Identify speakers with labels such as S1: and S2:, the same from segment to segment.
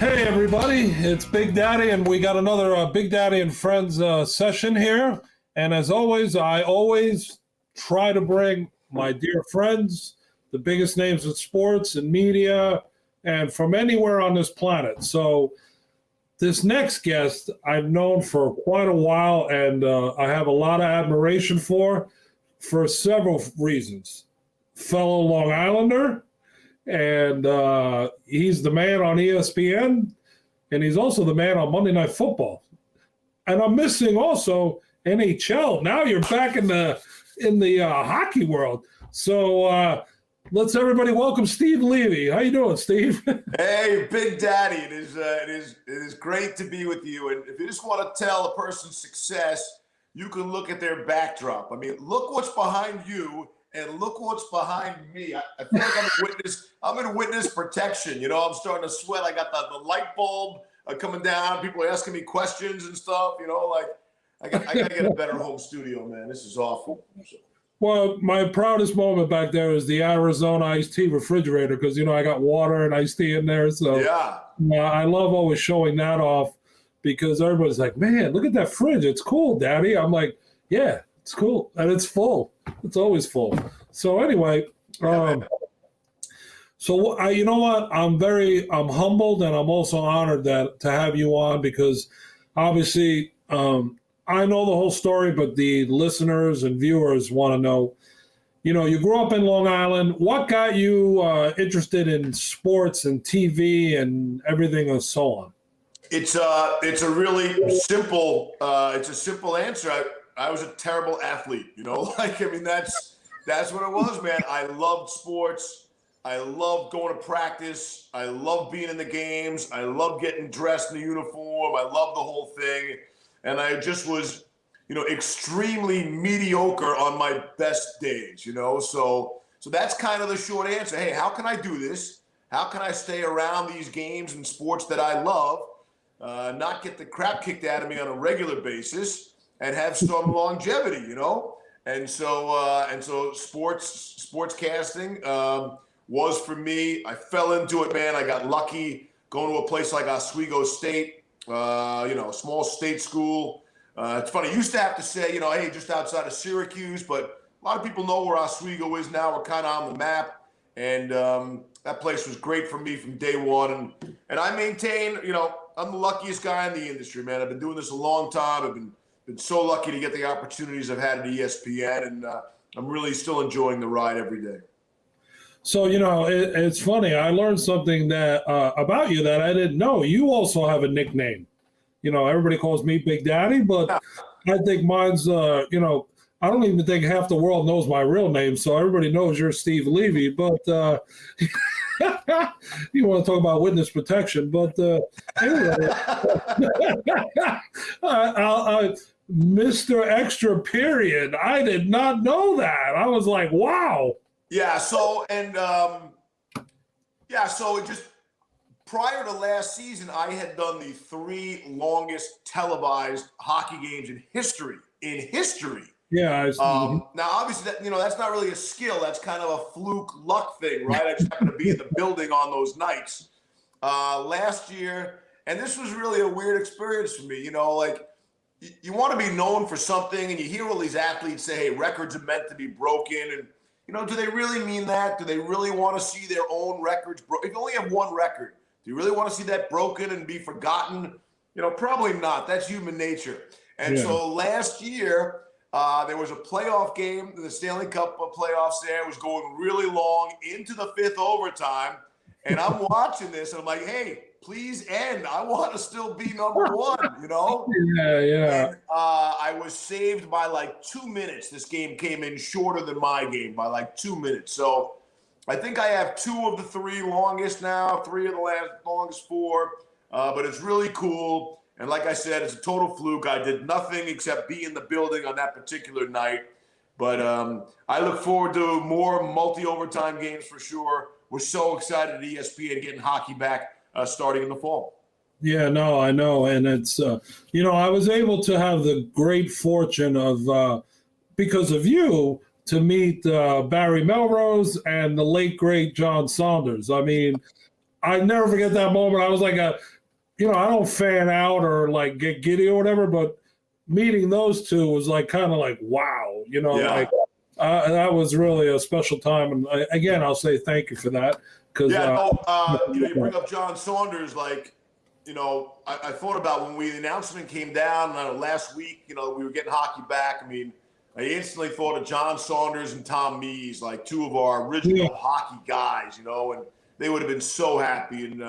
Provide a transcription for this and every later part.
S1: Hey everybody, it's Big Daddy, and we got another Big Daddy and Friends session here. And as always, I always try to bring my dear friends, the biggest names in sports and media, and from anywhere on this planet. So this next guest I've known for quite a while, and I have a lot of admiration for several reasons. Fellow Long Islander, and he's the man on ESPN, and he's also the man on Monday Night Football. And I'm missing also NHL. Now you're back in the hockey world. So let's everybody welcome Steve Levy. How you doing, Steve?
S2: Hey, Big Daddy. It is great to be with you. And if you just want to tell a person's success, you can look at their backdrop. I mean, look what's behind you. And look what's behind me. I feel like I'm in witness protection. You know, I'm starting to sweat. I got the light bulb coming down. People are asking me questions and stuff. You know, like I got to get a better home studio, man. This is awful.
S1: Well, my proudest moment back there is the Arizona iced tea refrigerator because, you know, I got water and iced tea in there. So
S2: yeah,
S1: I love always showing that off because everybody's like, man, look at that fridge. It's cool, Daddy. I'm like, yeah, it's cool. And it's full. It's always full. So anyway, so you know what? I'm humbled, and I'm also honored to have you on because obviously I know the whole story, but the listeners and viewers want to know. You know, you grew up in Long Island. What got you interested in sports and TV and everything and so on?
S2: It's a really simple answer. I was a terrible athlete, you know, like, I mean, that's what it was, man. I loved sports. I loved going to practice. I loved being in the games. I loved getting dressed in the uniform. I loved the whole thing. And I just was, you know, extremely mediocre on my best days, you know? So that's kind of the short answer. Hey, how can I do this? How can I stay around these games and sports that I love, not get the crap kicked out of me on a regular basis, and have some longevity, you know? And so sportscasting was for me. I fell into it, man. I got lucky going to a place like Oswego State, you know, a small state school. It's funny, you used to have to say, you know, hey, just outside of Syracuse, but a lot of people know where Oswego is now. We're kind of on the map. And that place was great for me from day one. And I maintain, you know, I'm the luckiest guy in the industry, man. I've been doing this a long time. I've been so lucky to get the opportunities I've had at ESPN, and I'm really still enjoying the ride every day.
S1: So, you know, it's funny. I learned something that about you that I didn't know. You also have a nickname. You know, everybody calls me Big Daddy, but I think mine's, you know, I don't even think half the world knows my real name, so everybody knows you're Steve Levy. But you want to talk about witness protection. But anyway, Mr. Extra Period. I did not know that. I was like, wow.
S2: Yeah. So it just prior to last season, I had done the 3 longest televised hockey games in history.
S1: Yeah.
S2: Now, obviously, that, you know, that's not really a skill. That's kind of a fluke luck thing, right? I just happened to be in the building on those nights last year, and this was really a weird experience for me. You know, like, you want to be known for something, and you hear all these athletes say, hey, records are meant to be broken. And, you know, do they really mean that? Do they really want to see their own records broken? If you only have one record, do you really want to see that broken and be forgotten? You know, probably not. That's human nature. And so last year, there was a playoff game, the Stanley Cup playoffs there. It was going really long into the 5th overtime. And I'm watching this, and I'm like, hey, please end. I want to still be number 1, you know?
S1: Yeah.
S2: And I was saved by like 2 minutes. This game came in shorter than my game by like 2 minutes. So I think I have 2 of the 3 longest now, 3 of the longest 4. But it's really cool. And like I said, it's a total fluke. I did nothing except be in the building on that particular night. But I look forward to more multi-overtime games for sure. We're so excited at ESPN getting hockey back starting in the fall.
S1: Yeah, no, I know. And it's, you know, I was able to have the great fortune of, because of you, to meet Barry Melrose and the late, great John Saunders. I mean, I never forget that moment. I was like I don't fan out or like get giddy or whatever, but meeting those two was like kind of like, wow,
S2: Yeah.
S1: that was really a special time. And again, I'll say thank you for that. Cause,
S2: you bring up John Saunders, like, I thought about when the announcement came down last week, we were getting hockey back. I mean, I instantly thought of John Saunders and Tom Mees, like two of our original hockey guys, and they would have been so happy. And,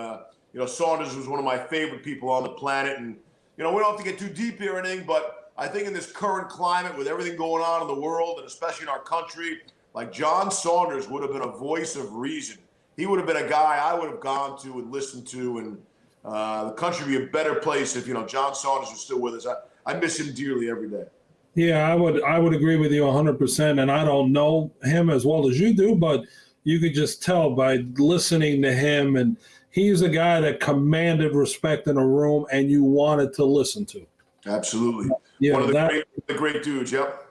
S2: Saunders was one of my favorite people on the planet. And, we don't have to get too deep here or anything, but I think in this current climate with everything going on in the world and especially in our country, like John Saunders would have been a voice of reason. He would have been a guy I would have gone to and listened to, and the country would be a better place if, John Saunders was still with us. I miss him dearly every day.
S1: Yeah, I would agree with you 100%. And I don't know him as well as you do, but you could just tell by listening to him. And he's a guy that commanded respect in a room and you wanted to listen to.
S2: Absolutely.
S1: Yeah,
S2: one of the great dudes, yep.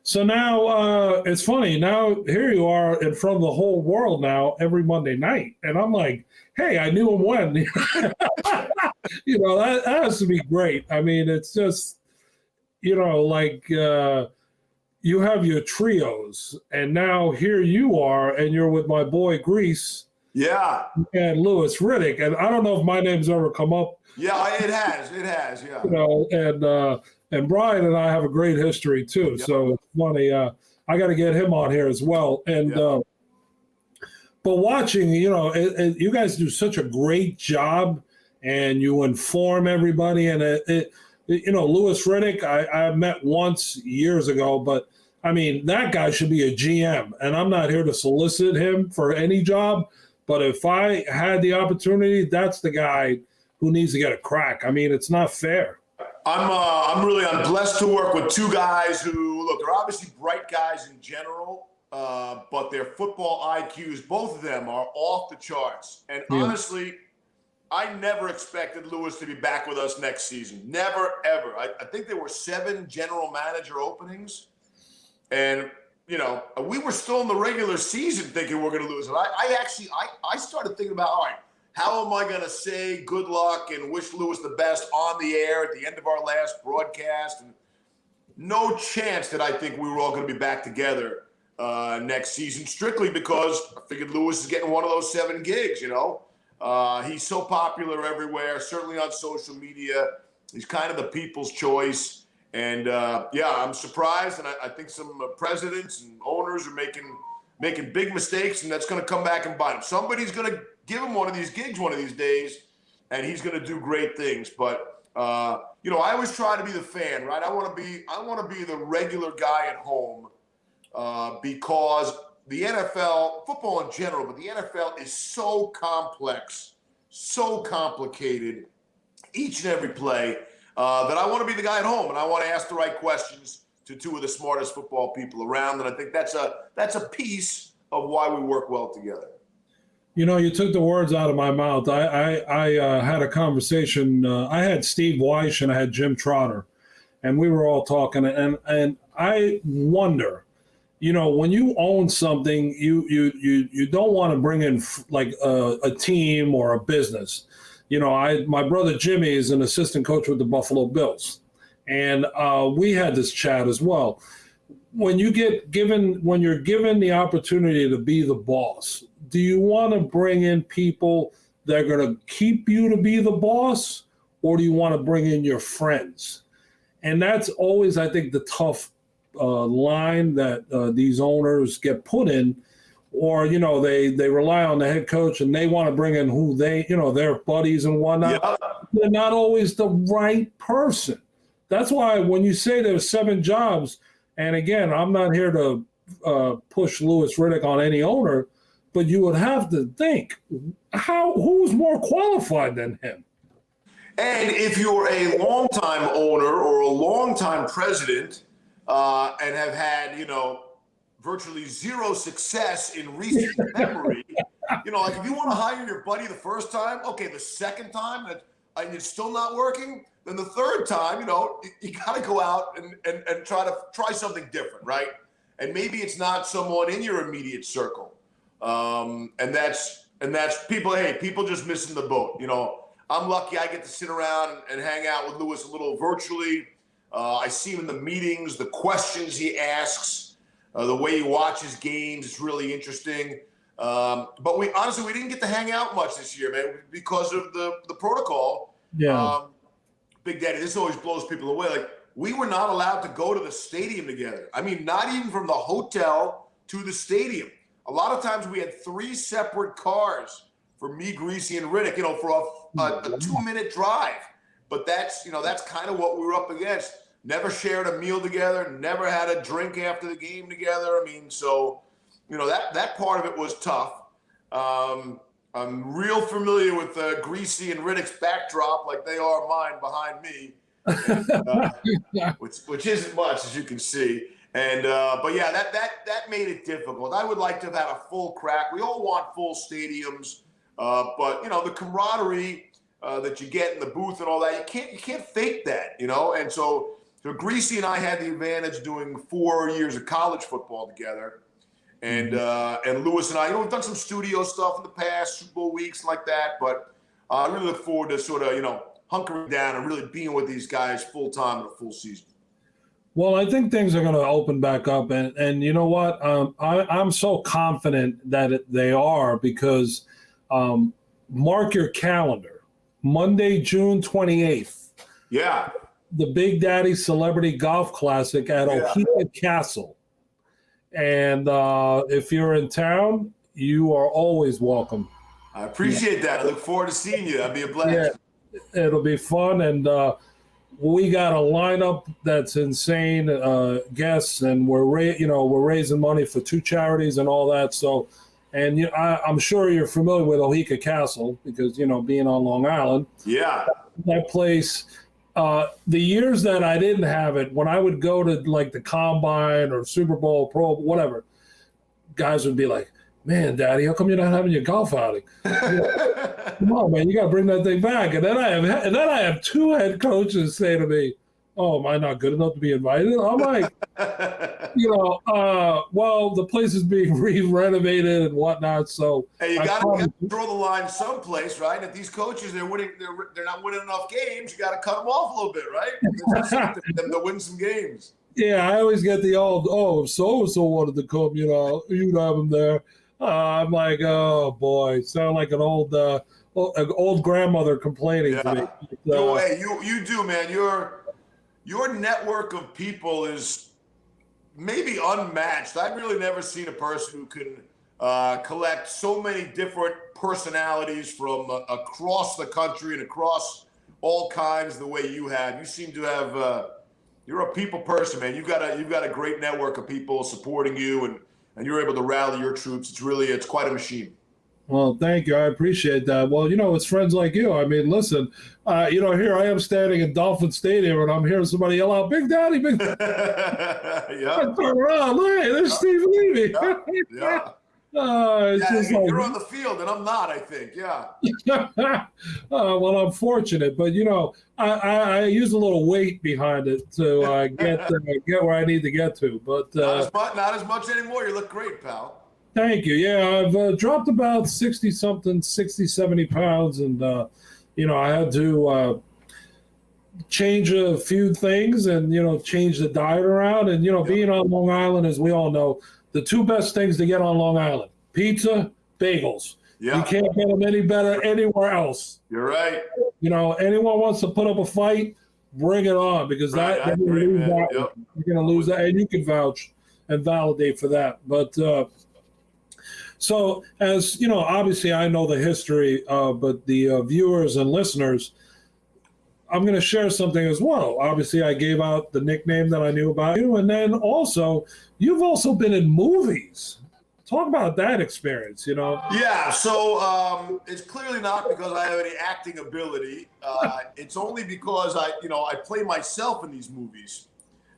S1: So now it's funny. Now here you are in front of the whole world now every Monday night. And I'm like, hey, I knew him when. That has to be great. I mean, it's just, like you have your trios. And now here you are, and you're with my boy Grease.
S2: Yeah.
S1: And Louis Riddick. And I don't know if my name's ever come up.
S2: Yeah, it has, yeah.
S1: And Brian and I have a great history too. Yep. So it's funny. I got to get him on here as well. And but watching, you guys do such a great job, and you inform everybody. And Louis Riddick, I met once years ago, but I mean that guy should be a GM. And I'm not here to solicit him for any job, but if I had the opportunity, that's the guy who needs to get a crack. I mean, it's not fair.
S2: I'm blessed to work with two guys who, look, they're obviously bright guys in general, but their football IQs, both of them, are off the charts. And honestly, I never expected Louis to be back with us next season. Never, ever. I think there were 7 general manager openings. And, we were still in the regular season thinking we're going to lose it. I started thinking about, all right, how am I going to say good luck and wish Louis the best on the air at the end of our last broadcast? And no chance that I think we were all going to be back together next season, strictly because I figured Louis is getting one of those 7 gigs, He's so popular everywhere, certainly on social media. He's kind of the people's choice. And, I'm surprised. And I think some presidents and owners are making big mistakes, and that's going to come back and bite him. Somebody's going to give him one of these gigs one of these days, and he's going to do great things. But I always try to be the fan, right? I want to be the regular guy at home because the NFL, football in general, but the NFL is so complex, so complicated, each and every play, that I want to be the guy at home, and I want to ask the right questions to two of the smartest football people around. And I think that's a piece of why we work well together.
S1: You took the words out of my mouth. I had a conversation. I had Steve Weish and I had Jim Trotter, and we were all talking. And I wonder, when you own something, you don't want to bring in like a team or a business. My brother Jimmy is an assistant coach with the Buffalo Bills, and we had this chat as well. When you're given the opportunity to be the boss, do you want to bring in people that are going to keep you to be the boss, or do you want to bring in your friends? And that's always, I think, the tough line that these owners get put in, or, they rely on the head coach and they want to bring in who their buddies and whatnot. Yeah. They're not always the right person. That's why when you say there's 7 jobs, and again, I'm not here to push Louis Riddick on any owner, but you would have to think, who's more qualified than him?
S2: And if you're a longtime owner or a longtime president and have had, virtually zero success in recent memory, like if you want to hire your buddy the first time, okay, the second time and it's still not working, then the third time, you got to go out and try something different, right? And maybe it's not someone in your immediate circle. And that's And that's people. Hey, people just missing the boat. I'm lucky I get to sit around and hang out with Louis a little virtually. I see him in the meetings, the questions he asks, the way he watches games. It's really interesting. But we didn't get to hang out much this year, man, because of the protocol.
S1: Yeah.
S2: Big Daddy, this always blows people away. Like, we were not allowed to go to the stadium together. I mean, not even from the hotel to the stadium. A lot of times we had 3 separate cars for me, Greasy, and Riddick, for a 2-minute drive. But that's kind of what we were up against. Never shared a meal together, never had a drink after the game together. I mean, so, that part of it was tough. I'm real familiar with Greasy and Riddick's backdrop, like they are mine behind me, and, which isn't much, as you can see. And but yeah, that made it difficult. I would like to have had a full crack. We all want full stadiums, but the camaraderie that you get in the booth and all that, you can't fake that, And so Greasy and I had the advantage doing 4 years of college football together. And Louis and I, we've done some studio stuff in the past, Super Bowl weeks like that. But I really look forward to sort of, hunkering down and really being with these guys full time in a full season.
S1: Well, I think things are going to open back up. And you know what? I'm so confident that they are because mark your calendar. Monday, June 28th.
S2: Yeah.
S1: The Big Daddy Celebrity Golf Classic at Oheka Castle. And if you're in town, you are always welcome.
S2: I appreciate that. I look forward to seeing you. That'd be a blast.
S1: Yeah, it'll be fun. And we got a lineup that's insane, guests, and we're raising money for 2 charities and all that. So, and I'm sure you're familiar with Oheka Castle because, being on Long Island.
S2: Yeah.
S1: That place. The years that I didn't have it, when I would go to like the Combine or Super Bowl, Pro, whatever, guys would be like, "Man, Daddy, how come you're not having your golf outing? Come on, man, you got to bring that thing back." And then I have 2 head coaches say to me, "Oh, am I not good enough to be invited?" I'm like, well, the place is being renovated and whatnot. So
S2: hey, you got to draw the line someplace, right? If these coaches they're not winning enough games, you got to cut them off a little bit, right? Them to win some games.
S1: Yeah, I always get the old, if so-and-so wanted to come, you'd have them there. I'm like, oh boy, sound like an old grandmother complaining to me.
S2: No way, you do, man. Your network of people is maybe unmatched. I've really never seen a person who can collect so many different personalities from across the country and across all kinds the way you have. You seem to have. You're a people person, man. You've got a great network of people supporting you, and you're able to rally your troops. It's quite a machine.
S1: Well, thank you. I appreciate that. Well, it's friends like you. I mean, listen, here I am standing in Dolphin Stadium, and I'm hearing somebody yell out, "Big Daddy, Big Daddy."
S2: Yeah.
S1: I turn around, hey, there's Steve Levy.
S2: Yeah. You're on the field, and I'm not, I think. Yeah.
S1: Well, I'm fortunate, but, I use a little weight behind it to get where I need to get to. But
S2: not as much anymore. You look great, pal.
S1: Thank you. Yeah, I've dropped about 60-something, 60, 70 pounds. And, I had to change a few things and, change the diet around. And, being on Long Island, as we all know, the 2 best things to get on Long Island, pizza, bagels. Yeah. You can't get them any better anywhere else.
S2: You're right.
S1: Anyone wants to put up a fight, bring it on because you're going to lose that. And you can vouch and validate for that. But so as obviously I know the history, but the viewers and listeners, I'm going to share something as well. Obviously, I gave out the nickname that I knew about you. And then also, you've also been in movies. Talk about that experience,
S2: Yeah, so it's clearly not because I have any acting ability. It's only because I play myself in these movies.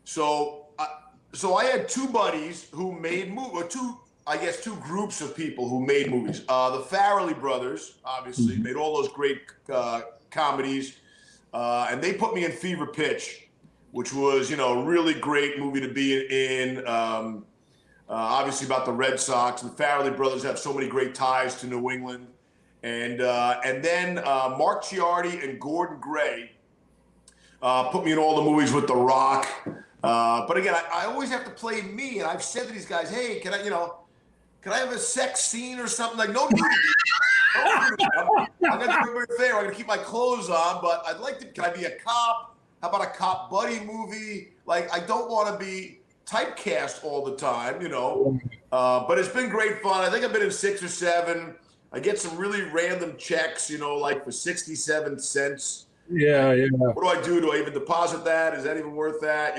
S2: So I had 2 buddies who made movies, or 2 groups of people who made movies. The Farrelly brothers, obviously, made all those great comedies. And they put me in Fever Pitch, which was, a really great movie to be in. obviously about the Red Sox. And the Farrelly brothers have so many great ties to New England. And then Mark Ciardi and Gordon Gray put me in all the movies with The Rock. But again, I always have to play me. And I've said to these guys, hey, can I have a sex scene or something? Like, no nudity. I'm going to do everybody a favor. I'm going to keep my clothes on, but I'd like to, can I be a cop? How about a cop buddy movie? Like, I don't want to be typecast all the time, but it's been great fun. I think I've been in 6 or 7. I get some really random checks, like for 67 cents.
S1: Yeah.
S2: What do I do? Do I even deposit that? Is that even worth that?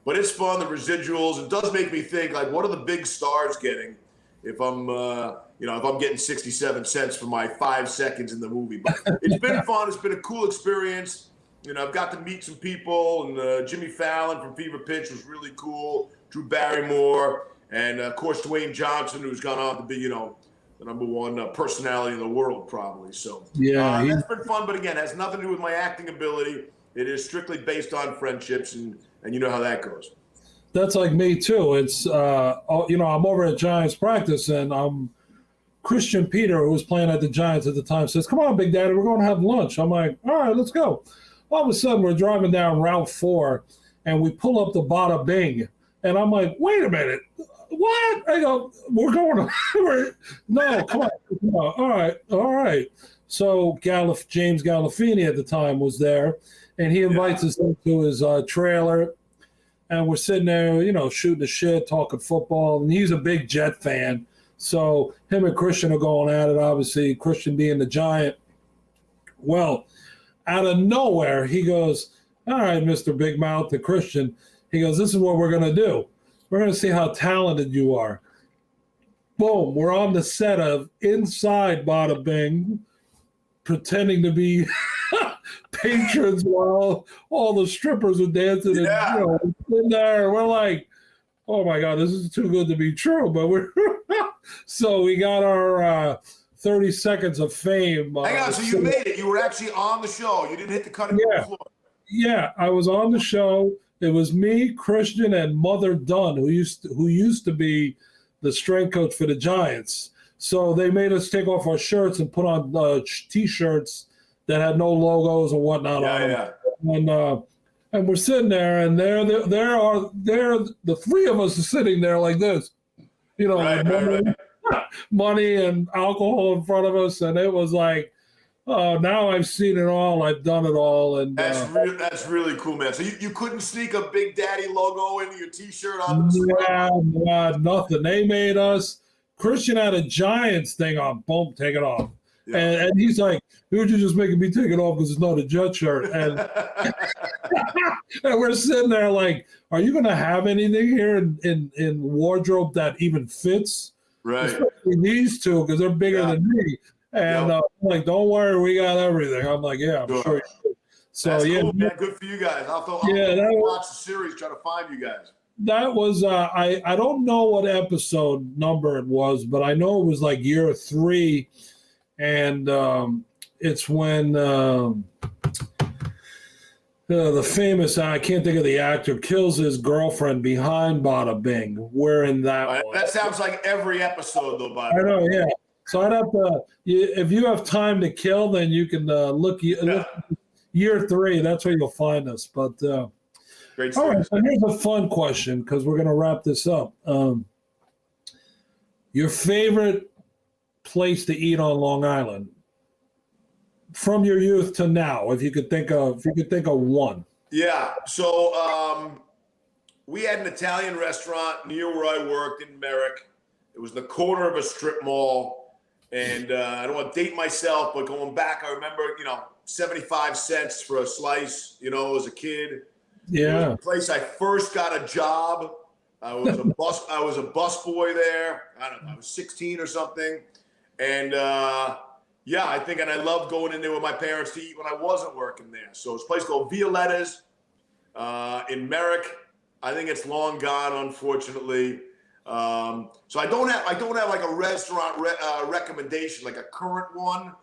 S2: But it's fun. The residuals. It does make me think, like, what are the big stars getting if I'm, if I'm getting 67 cents for my 5 seconds in the movie? But it's been fun. It's been a cool experience. I've got to meet some people, and Jimmy Fallon from Fever Pitch was really cool. Drew Barrymore, and of course Dwayne Johnson, who's gone on to be, the number one personality in the world, probably. So that's been fun. But again, it has nothing to do with my acting ability. It is strictly based on friendships, and you know how that goes.
S1: That's like me too. It's I'm over at Giants practice, and Christian Peter, who was playing at the Giants at the time, says, "Come on, Big Daddy, we're going to have lunch." I'm like, "All right, let's go." All of a sudden, we're driving down Route 4, and we pull up the Bada Bing, and I'm like, "Wait a minute, what?" I go, "We're going to no, come on, all right." So James Gandolfini at the time was there, and he invites us into his trailer, and we're sitting there, shooting the shit, talking football, and he's a big Jet fan. So him and Christian are going at it, obviously, Christian being the Giant. Well, out of nowhere, he goes, "All right, Mr. Big Mouth," to Christian. He goes, "This is what we're going to do. We're going to see how talented you are." Boom, we're on the set of Inside Bada Bing, pretending to be patrons while all the strippers are dancing and in there. We're like, "Oh my God, this is too good to be true." But we're so we got our 30 seconds of fame.
S2: Hang on, so you made it. You were actually on the show. You didn't hit the cutting room floor.
S1: Yeah, I was on the show. It was me, Christian, and Mother Dunn, who used to be the strength coach for the Giants. So they made us take off our shirts and put on T-shirts that had no logos and whatnot on them. And we're sitting there, and there the three of us are sitting there like this, money and alcohol in front of us, and it was like, oh, now I've seen it all, I've done it all, and
S2: that's really cool, man. So you couldn't sneak a Big Daddy logo into your T-shirt on the
S1: Yeah, nothing. They made us. Christian had a Giants thing on. Boom, take it off. Yeah. And he's like, "Dude, you're just making me take it off because it's not a Jet shirt." And and we're sitting there like, "Are you going to have anything here in wardrobe that even fits?"
S2: Right.
S1: Especially these two, because they're bigger than me. And I'm like, "Don't worry, we got everything." I'm like, "Yeah, I'm sure you do." So
S2: that's cool, man. Good for you guys. I'll watch the series, try to find you guys.
S1: That was I don't know what episode number it was, but I know it was like year 3, and it's when the famous, I can't think of the actor, kills his girlfriend behind Bada Bing. We're in that one.
S2: That sounds like every episode, though, by
S1: the way. I know, yeah. So I'd have to, if you have time to kill, then you can look year 3. That's where you'll find us. But
S2: great.
S1: All right, so here's a fun question, because we're going to wrap this up. Your favorite place to eat on Long Island from your youth to now, if you could think of one.
S2: Yeah. So we had an Italian restaurant near where I worked in Merrick. It was the corner of a strip mall. And I don't want to date myself, but going back, I remember, 75 cents for a slice, as a kid.
S1: Yeah.
S2: It was the place I first got a job. I was a bus boy there. I don't know, I was 16 or something. And I think, and I loved going in there with my parents to eat when I wasn't working there. So it's a place called Violetta's in Merrick. I think it's long gone, unfortunately. So I don't have like a restaurant recommendation, like a current one.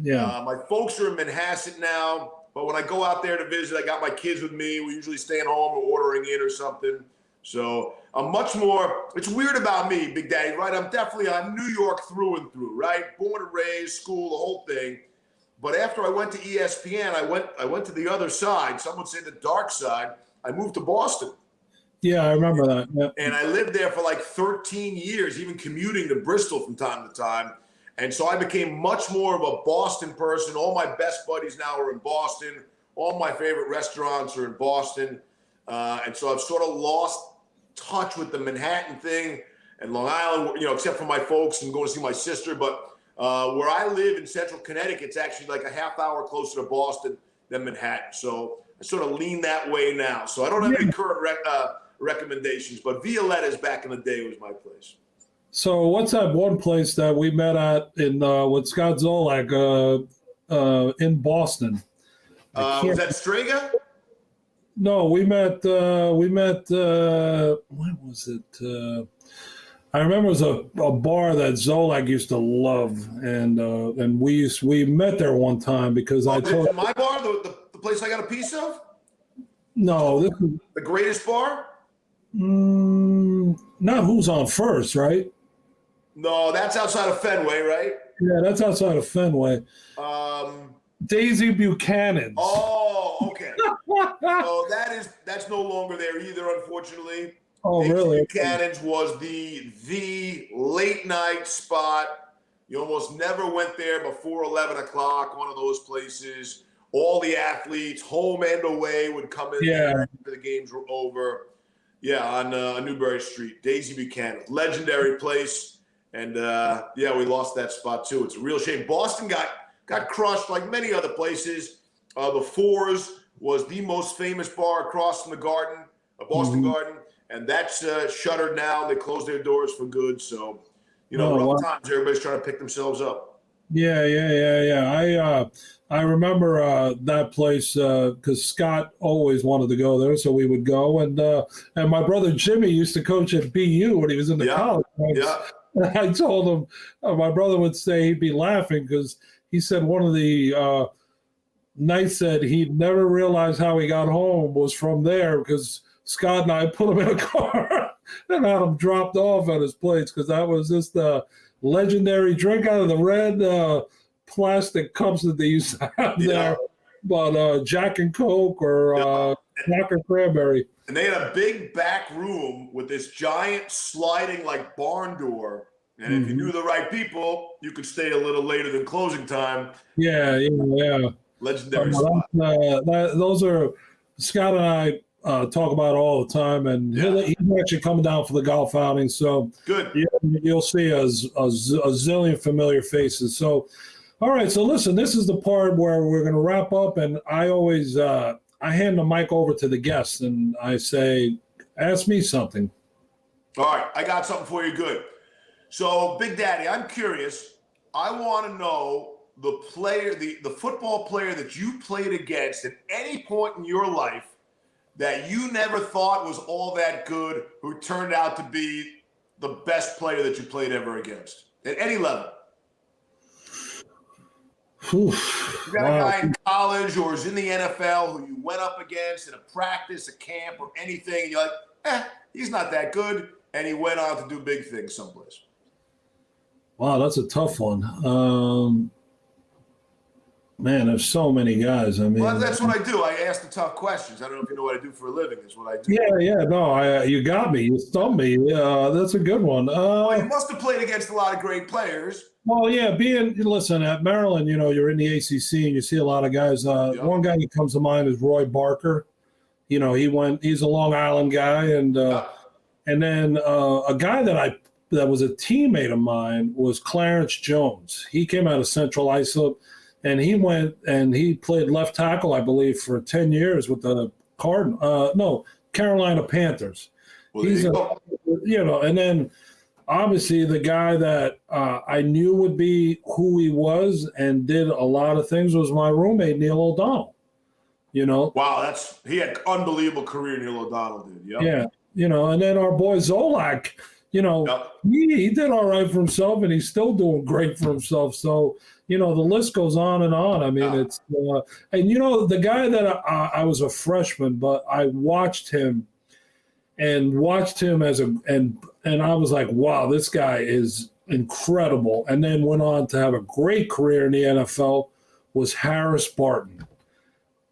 S1: Yeah.
S2: My folks are in Manhasset now, but when I go out there to visit, I got my kids with me. We usually staying home or ordering in or something. So I'm much more, it's weird about me, Big Daddy, right? I'm New York through and through, right? Born and raised, school, the whole thing. But after I went to ESPN, I went to the other side. Some would say the dark side. I moved to Boston.
S1: Yeah, I remember that. Yeah.
S2: And I lived there for like 13 years, even commuting to Bristol from time to time. And so I became much more of a Boston person. All my best buddies now are in Boston. All my favorite restaurants are in Boston. And so I've sort of lost touch with the Manhattan thing and Long Island, except for my folks and going to see my sister. But where I live in central Connecticut, it's actually like a half hour closer to Boston than Manhattan. So I sort of lean that way now. So I don't have any current recommendations, but Violetta's back in the day was my place.
S1: So what's that one place that we met at in with Scott Zolak in Boston?
S2: Was that Strega?
S1: No, we met when was it? I remember it was a bar that Zolak used to love, and we met there one time because I told
S2: my bar, the place I got a piece of.
S1: No, this is
S2: the greatest bar.
S1: Not Who's on First, right?
S2: No, that's outside of Fenway, right?
S1: Yeah, that's outside of Fenway. Daisy Buchanan's.
S2: Oh, okay. So that's no longer there either, unfortunately.
S1: Oh,
S2: Daisy
S1: really?
S2: Buchanan's was the late night spot. You almost never went there before 11 o'clock, one of those places. All the athletes, home and away, would come in there after the games were over. Yeah, on Newbury Street. Daisy Buchanan. Legendary place. And, we lost that spot, too. It's a real shame. Boston got crushed like many other places. The Fours was the most famous bar across from the Garden, Boston Garden. And that's shuttered now. They closed their doors for good. So, rough times. Everybody's trying to pick themselves up.
S1: Yeah. I remember that place because Scott always wanted to go there, so we would go. And my brother Jimmy used to coach at BU when he was in the college. I told him, my brother would say he'd be laughing because he said one of the nights that he'd never realized how he got home was from there because Scott and I put him in a car and had him dropped off at his place because that was just a legendary drink out of the red plastic cups that they used to have there. But Jack and Coke or Dr. Cranberry.
S2: And they had a big back room with this giant sliding like barn door. And if you knew the right people, you could stay a little later than closing time.
S1: Yeah.
S2: Legendary spot.
S1: Those are Scott and I talk about all the time, and he's actually coming down for the golf outing. So
S2: good.
S1: You'll see a zillion familiar faces. So, all right. So listen, this is the part where we're going to wrap up, and I always I hand the mic over to the guests, and I say, ask me something.
S2: All right, I got something for you. Good. So, Big Daddy, I'm curious. I want to know the player, the football player that you played against at any point in your life that you never thought was all that good, who turned out to be the best player that you played ever against at any level. You got a guy in college or is in the NFL who you went up against in a practice, a camp, or anything, and you're like, he's not that good, and he went on to do big things someplace.
S1: Wow, that's a tough one. Man, there's so many guys. I mean,
S2: well, that's what I do. I ask the tough questions. I don't know if you know what I do for a living. That's what I do.
S1: Yeah. No, you got me. You stumped me. That's a good one.
S2: Well, you must have played against a lot of great players.
S1: Well, yeah. Listen, at Maryland, you're in the ACC and you see a lot of guys. One guy that comes to mind is Roy Barker. He's a Long Island guy, and then a guy that was a teammate of mine was Clarence Jones. He came out of Central Islip. And he went and he played left tackle, I believe, for 10 years with the Carolina Panthers. Well, and then obviously the guy that I knew would be who he was and did a lot of things was my roommate, Neil O'Donnell.
S2: Wow, he had unbelievable career, Neil O'Donnell did. Yep.
S1: Yeah, and then our boy Zolak, he did all right for himself and he's still doing great for himself. So, the list goes on and on. I mean, it's and the guy that I was a freshman, but I watched him, and watched him and I was like, wow, this guy is incredible. And then went on to have a great career in the NFL, was Harris Barton.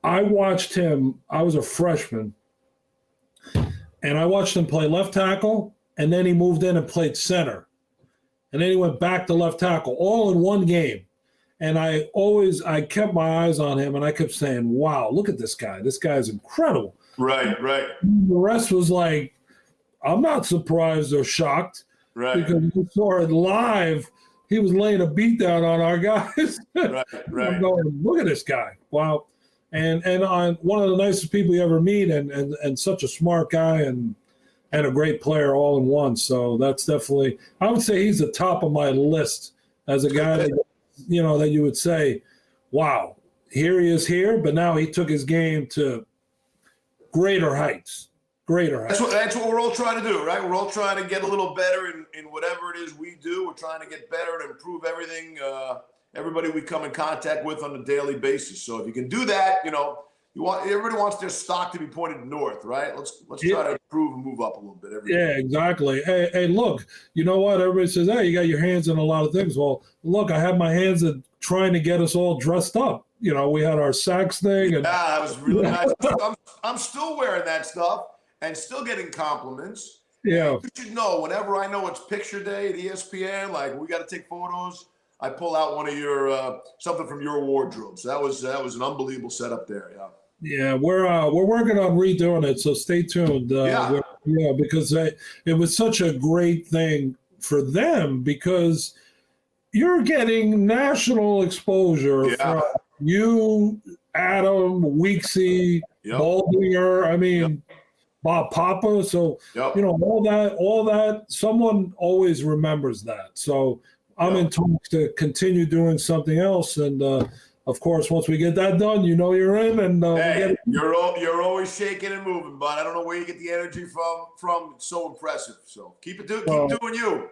S1: I watched him, I was a freshman, and I watched him play left tackle, and then he moved in and played center. And then he went back to left tackle, all in one game. And I kept my eyes on him, and I kept saying, wow, look at this guy. This guy is incredible.
S2: Right.
S1: The rest was like, I'm not surprised or shocked.
S2: Right.
S1: Because we saw it live. He was laying a beat down on our guys.
S2: Right.
S1: I'm going, look at this guy. Wow. And on one of the nicest people you ever meet, and such a smart guy and a great player all in one. So that's definitely, I would say he's the top of my list as a guy that, that you would say, wow, here he is here, but now he took his game to greater heights. That's
S2: what we're all trying to do, right? We're all trying to get a little better in whatever it is we do. We're trying to get better and improve everything, everybody we come in contact with on a daily basis. So if you can do that, everybody wants their stock to be pointed north, right? Let's try to improve and move up a little bit every day.
S1: Exactly. Hey, look, you know what? Everybody says, hey, you got your hands in a lot of things. Well, look, I have my hands in trying to get us all dressed up. We had our sax thing. And
S2: that was really nice. I'm still wearing that stuff and still getting compliments.
S1: Yeah.
S2: You should know, whenever I know it's picture day at ESPN, like we got to take photos, I pull out one of your something from your wardrobe. So that was an unbelievable setup there. Yeah.
S1: Yeah, we're working on redoing it, so stay tuned. Because it was such a great thing for them, because you're getting national exposure from you, Adam, Weeksy, Baldinger. I mean, Bob Papa. So all that. Someone always remembers that. So I'm in talks to continue doing something else, and of course, once we get that done, you're in, and
S2: hey, you're always shaking and moving, bud. I don't know where you get the energy from. It's so impressive. So keep doing you.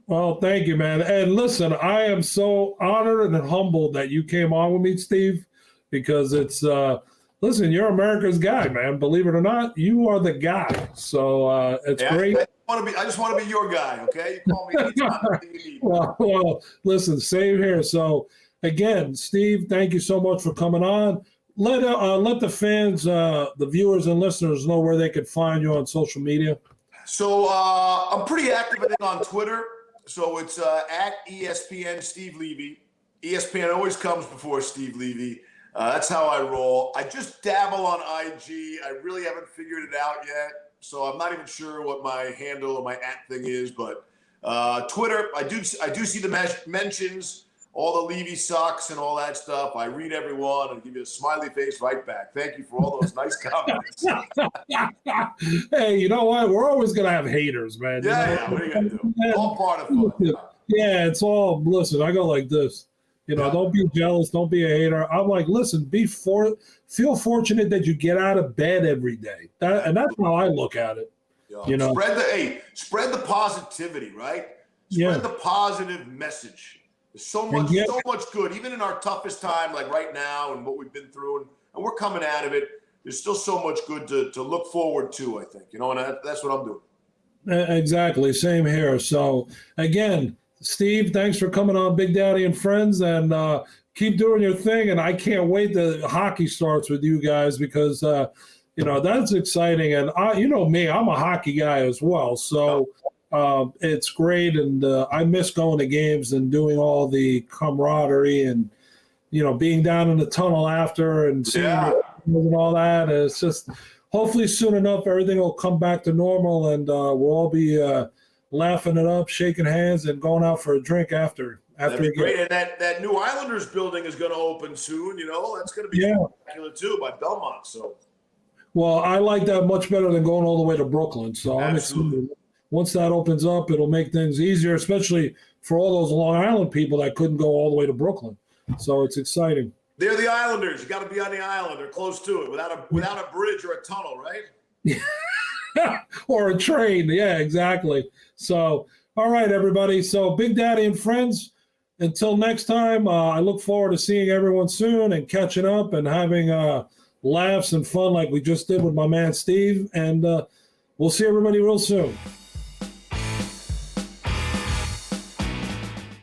S1: Well, thank you, man. And listen, I am so honored and humbled that you came on with me, Steve, because it's listen, you're America's guy, man. Believe it or not, you are the guy. So it's great.
S2: I just want to be your guy, okay? You call me anytime you need.
S1: Well, listen, same here. So again, Steve, thank you so much for coming on. Let the fans, the viewers and listeners know where they can find you on social media.
S2: So I'm pretty active, I think, on Twitter. So it's at ESPN Steve Levy. ESPN always comes before Steve Levy. That's how I roll. I just dabble on IG. I really haven't figured it out yet. So I'm not even sure what my handle or my @ thing is. But Twitter, I do see the mentions, all the Levy sucks and all that stuff. I read everyone and give you a smiley face right back. Thank you for all those nice comments.
S1: Hey, you know what? We're always going to have haters, man.
S2: Yeah, what are you going to do? It's all part of fun.
S1: Yeah, it's all, listen, I go like this. Don't be jealous. Don't be a hater. I'm like, listen, feel fortunate that you get out of bed every day. And that's how I look at it.
S2: Spread the positivity, right? Spread the positive message. There's so much good, even in our toughest time, like right now, and what we've been through, and we're coming out of it. There's still so much good to look forward to, I think. And that's what I'm doing.
S1: Exactly. Same here. So again, Steve, thanks for coming on Big Daddy and Friends, and keep doing your thing. And I can't wait till hockey starts with you guys, because that's exciting. And me, I'm a hockey guy as well. So it's great. And I miss going to games and doing all the camaraderie and, being down in the tunnel after and seeing and all that. And it's just, hopefully soon enough, everything will come back to normal, and we'll all be laughing it up, shaking hands, and going out for a drink after.
S2: That'd be great. And that new Islanders building is going to open soon. That's going to be spectacular too, by Belmont. So,
S1: well, I like that much better than going all the way to Brooklyn. So I'm excited. Once that opens up, it'll make things easier, especially for all those Long Island people that couldn't go all the way to Brooklyn. So it's exciting.
S2: They're the Islanders. You got to be on the island or close to it, without a bridge or a tunnel, right?
S1: Or a train. Yeah, exactly. So, all right, everybody. So Big Daddy and Friends, until next time, I look forward to seeing everyone soon and catching up and having laughs and fun like we just did with my man Steve. And We'll see everybody real soon.